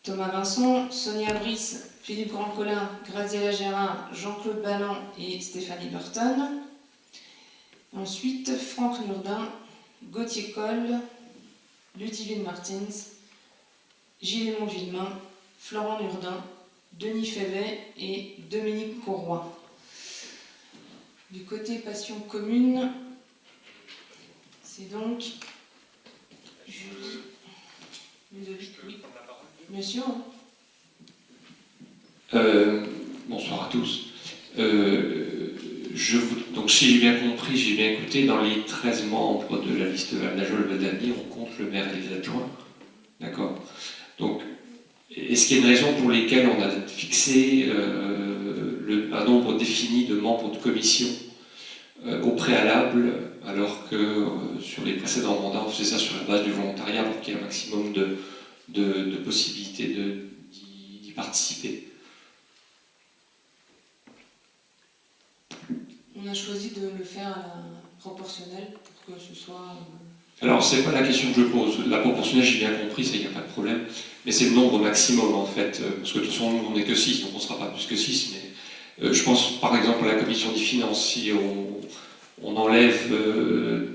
Thomas Vincent, Sonia Brice, Philippe Grandcolin, Graziella Gérard, Jean-Claude Balland et Stéphanie Burton. Ensuite, Franck Nurdin, Gauthier Coll, Ludivine Martins, Gilles Montvillemain, Florent Nurdin, Denis Févet et Dominique Courroy. Du côté Passion commune, c'est donc Julie Ludovic, oui. Bien sûr. Bonsoir à tous. Donc si j'ai bien compris, j'ai bien écouté, dans les 13 membres de la liste Val-d'Ajol-Val-d'Avenir, on compte le maire et les adjoints. D'accord. Donc, est-ce qu'il y a une raison pour lesquelles on a fixé un nombre défini de membres de commission au préalable, alors que sur les précédents mandats, on faisait ça sur la base du volontariat pour qu'il y ait un maximum de possibilités d'y participer? On a choisi de le faire à la proportionnelle pour que ce soit... Alors, c'est pas la question que je pose. La proportionnelle, j'ai bien compris, ça, il n'y a pas de problème. Mais c'est le nombre maximum, en fait. Parce que de toute façon, nous, on n'est que 6, donc on ne sera pas plus que 6. Mais je pense, par exemple, à la commission des finances, si on enlève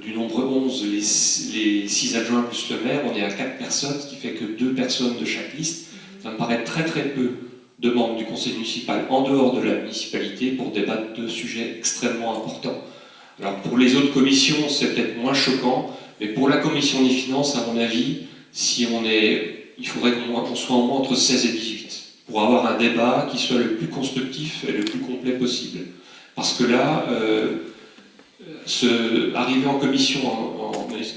du nombre 11 les 6 adjoints plus le maire, on est à 4 personnes, ce qui fait que 2 personnes de chaque liste. Ça me paraît très très peu de membres du conseil municipal en dehors de la municipalité pour débattre de sujets extrêmement importants. Alors pour les autres commissions, c'est peut-être moins choquant, mais pour la commission des finances, à mon avis, il faudrait qu'on soit au moins entre 16 et 18 pour avoir un débat qui soit le plus constructif et le plus complet possible. Parce que là, arriver en commission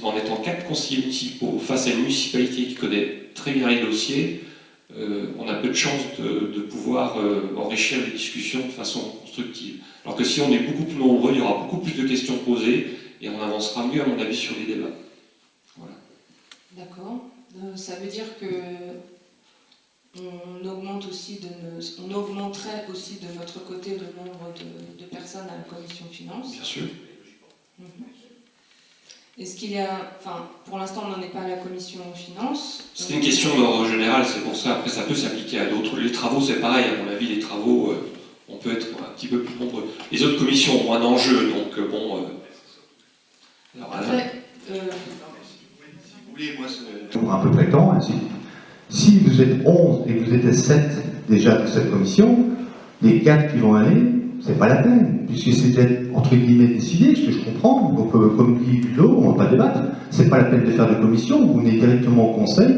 en étant 4 conseillers municipaux face à une municipalité qui connaît très bien les dossiers, on a peu de chances de pouvoir enrichir les discussions de façon constructive. Alors que si on est beaucoup plus nombreux, il y aura beaucoup plus de questions posées et on avancera mieux, à mon avis, sur les débats. Voilà. D'accord. Ça veut dire que on augmenterait aussi de notre côté le nombre de personnes à la commission finances. Bien sûr. Est-ce qu'il y a... Enfin, pour l'instant, on n'en est pas à la commission finances. C'est une question d'ordre général, c'est pour ça. Après, ça peut s'appliquer à d'autres. Les travaux, c'est pareil. À mon avis, les travaux, on peut être un petit peu plus nombreux. Les autres commissions ont moins d'enjeux, donc bon... Alors, après... Si vous voulez, moi, c'est à peu près temps. Si vous êtes 11 et que vous êtes 7 déjà dans cette commission, les 4 qui vont aller, c'est pas la peine, puisque c'est d'être, entre guillemets, décidé, ce que je comprends. Donc, comme dit Ludo, on ne va pas débattre. C'est pas la peine de faire de commission, vous venez directement au conseil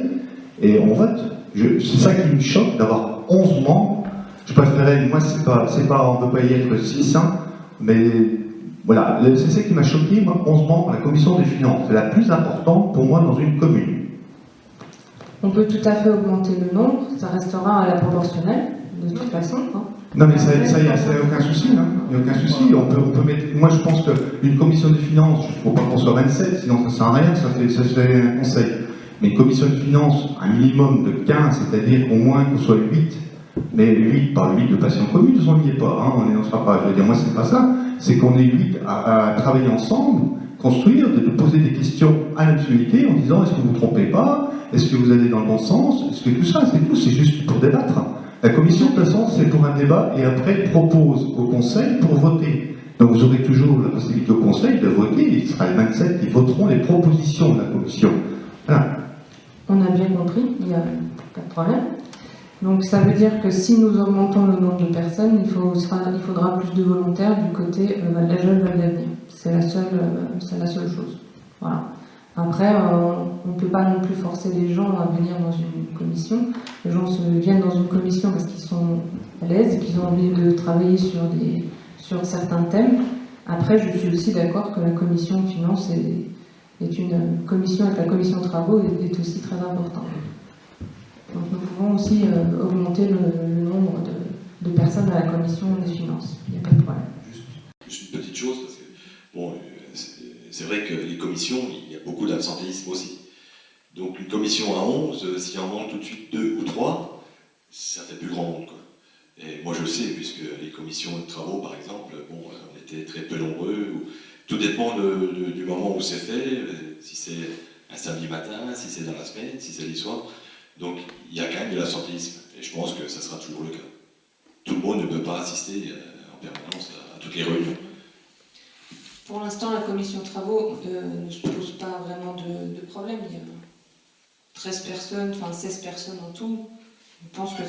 et on vote. C'est ça qui me choque, d'avoir 11 membres. Je préférais, moi, on ne peut pas y être 6, hein, mais voilà, c'est ça qui m'a choqué, moi, 11 membres à la commission des finances. C'est la plus importante pour moi dans une commune. On peut tout à fait augmenter le nombre, ça restera à la proportionnelle, de toute façon. Hein. Non, mais ça y a aucun souci. Hein. Il n'y a aucun souci. On peut mettre. Moi, je pense qu'une commission des finances, il ne faut pas qu'on soit 27, sinon ça ne sert à rien, ça fait un conseil. Mais une commission de finances, un minimum de 15, c'est-à-dire au moins qu'on soit 8. Mais 8 par 8 de patients communes, on n'y est pas. Hein. On n'en sera pas. Je veux dire, moi, c'est pas ça. C'est qu'on est 8 à travailler ensemble, construire, de poser des questions à la municipalité en disant est-ce que vous ne vous trompez pas? Est-ce que vous allez dans le bon sens? Est-ce que tout ça, c'est juste pour débattre. La commission, de toute façon, c'est pour un débat et après propose au conseil pour voter. Donc vous aurez toujours la possibilité au conseil de voter, il sera les 27 qui voteront les propositions de la commission. Voilà. On a bien compris, il n'y a pas de problème. Donc ça veut dire que si nous augmentons le nombre de personnes, il faudra plus de volontaires du côté Val-d'Ajol, Val-d'Avenir. C'est la seule chose. Voilà. Après, on ne peut pas non plus forcer les gens à venir dans une commission. Les gens viennent dans une commission parce qu'ils sont à l'aise et qu'ils ont envie de travailler sur certains thèmes. Après, je suis aussi d'accord que la commission finance est une commission, avec la commission travaux, est aussi très importante. Donc nous pouvons aussi augmenter le nombre de personnes à la commission des finances. Il n'y a pas de problème. Juste une petite chose, parce que bon, c'est vrai que les commissions, il y a beaucoup d'absentéisme aussi. Donc une commission à 11, s'il en manque tout de suite 2 ou 3, ça fait plus grand monde, quoi. Et moi je sais, puisque les commissions de travaux, par exemple, bon, on était très peu nombreux. Tout dépend du moment où c'est fait, si c'est un samedi matin, si c'est dans la semaine, si c'est les soirs. Donc il il y a quand même de l'absentéisme. Et je pense que ça sera toujours le cas. Tout le monde ne peut pas assister en permanence à toutes les réunions. Pour l'instant, la commission travaux ne se pose pas vraiment de problème. Il y a 13 personnes, enfin 16 personnes en tout. Je pense que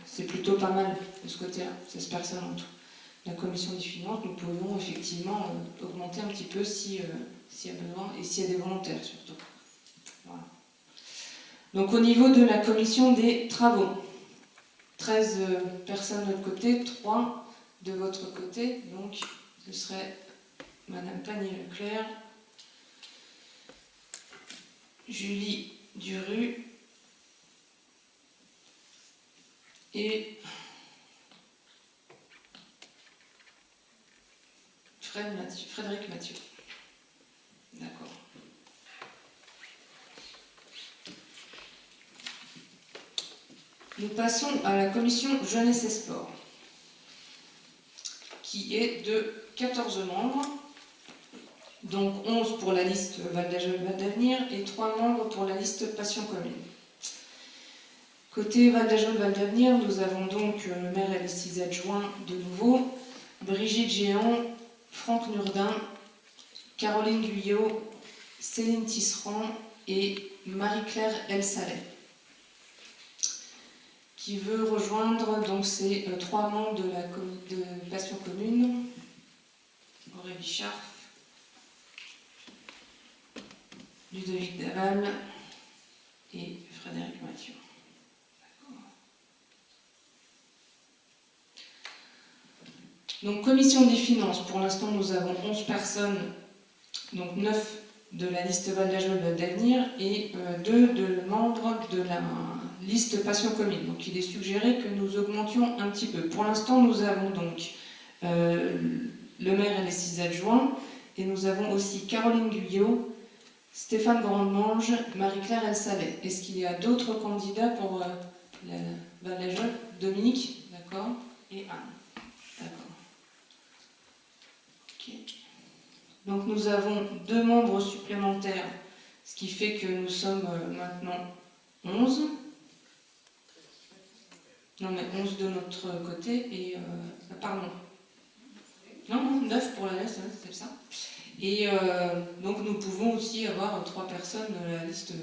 c'est plutôt pas mal de ce côté-là, 16 personnes en tout. La commission des finances, nous pouvons effectivement augmenter un petit peu s'il y a besoin et s'il y a des volontaires surtout. Voilà. Donc au niveau de la commission des travaux, 13 personnes de notre côté, 3 de votre côté, donc ce serait Madame Pannier-Leclerc, Julie Duru et Frédéric Mathieu. D'accord. Nous passons à la commission Jeunesse et Sport, qui est de 14 membres, donc 11 pour la liste Val d'Ajol, Val d'Avenir, et 3 membres pour la liste Passion Commune. Côté Val d'Ajol, Val d'Avenir, nous avons donc le maire et les 6 adjoints de nouveau, Brigitte Géant, Franck Nurdin, Caroline Guyot, Céline Tisserand et Marie-Claire El Saleh, qui veut rejoindre donc ces 3 membres de la de Passion Commune, Aurélie Scharf, Ludovic Daval et Frédéric Mathieu. Donc commission des finances, pour l'instant nous avons 11 personnes, donc 9 de la liste Val d'Ajol, Val d'Avenir et 2 de membres de la liste Passion Commune. Donc il est suggéré que nous augmentions un petit peu. Pour l'instant nous avons donc le maire et les 6 adjoints, et nous avons aussi Caroline Guyot, Stéphane Grandmange, Marie-Claire El Saleh. Est-ce qu'il y a d'autres candidats pour la Val d'Ajol? Dominique, d'accord, et Anne. D'accord. Ok. Donc nous avons 2 membres supplémentaires, ce qui fait que nous sommes maintenant 11. Non mais 11 de notre côté et... pardon. Non, 9 pour la liste, c'est ça. Et donc nous pouvons aussi avoir 3 personnes de la liste